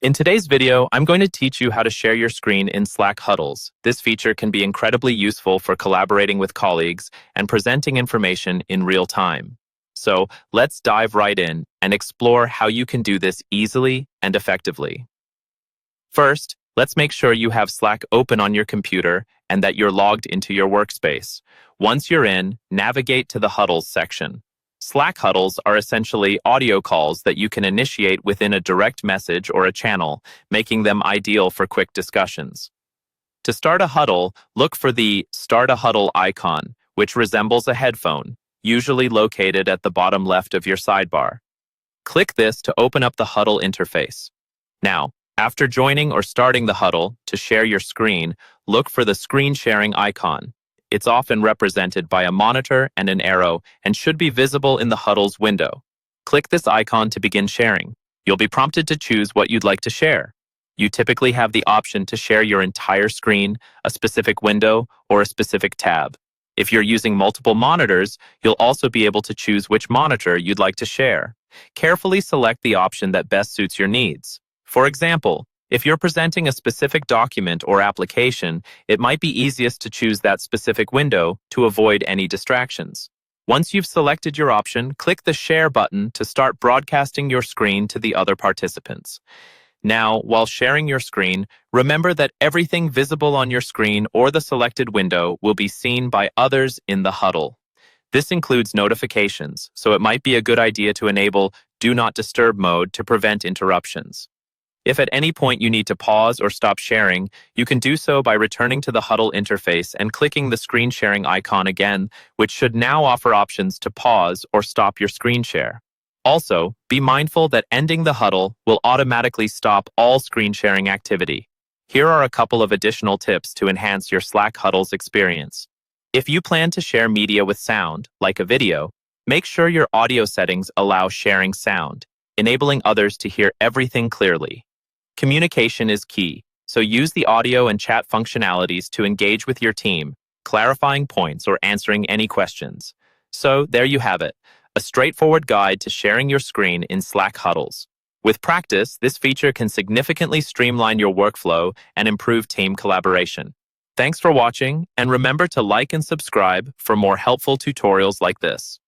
In today's video, I'm going to teach you how to share your screen in Slack Huddles. This feature can be incredibly useful for collaborating with colleagues and presenting information in real time. So let's dive right in and explore how you can do this easily and effectively. First, let's make sure you have Slack open on your computer and that you're logged into your workspace. Once you're in, navigate to the Huddles section. Slack huddles are essentially audio calls that you can initiate within a direct message or a channel, making them ideal for quick discussions. To start a huddle, look for the Start a Huddle icon, which resembles a headphone, usually located at the bottom left of your sidebar. Click this to open up the huddle interface. Now, after joining or starting the huddle, to share your screen, look for the screen sharing icon. It's often represented by a monitor and an arrow and should be visible in the Huddles window. Click this icon to begin sharing. You'll be prompted to choose what you'd like to share. You typically have the option to share your entire screen, a specific window, or a specific tab. If you're using multiple monitors, you'll also be able to choose which monitor you'd like to share. Carefully select the option that best suits your needs. For example, if you're presenting a specific document or application, it might be easiest to choose that specific window to avoid any distractions. Once you've selected your option, click the Share button to start broadcasting your screen to the other participants. Now, while sharing your screen, remember that everything visible on your screen or the selected window will be seen by others in the huddle. This includes notifications, so it might be a good idea to enable Do Not Disturb mode to prevent interruptions. If at any point you need to pause or stop sharing, you can do so by returning to the Huddle interface and clicking the screen sharing icon again, which should now offer options to pause or stop your screen share. Also, be mindful that ending the huddle will automatically stop all screen sharing activity. Here are a couple of additional tips to enhance your Slack Huddles experience. If you plan to share media with sound, like a video, make sure your audio settings allow sharing sound, enabling others to hear everything clearly. Communication is key, so use the audio and chat functionalities to engage with your team, clarifying points or answering any questions. So there you have it, a straightforward guide to sharing your screen in Slack Huddles. With practice, this feature can significantly streamline your workflow and improve team collaboration. Thanks for watching, and remember to like and subscribe for more helpful tutorials like this.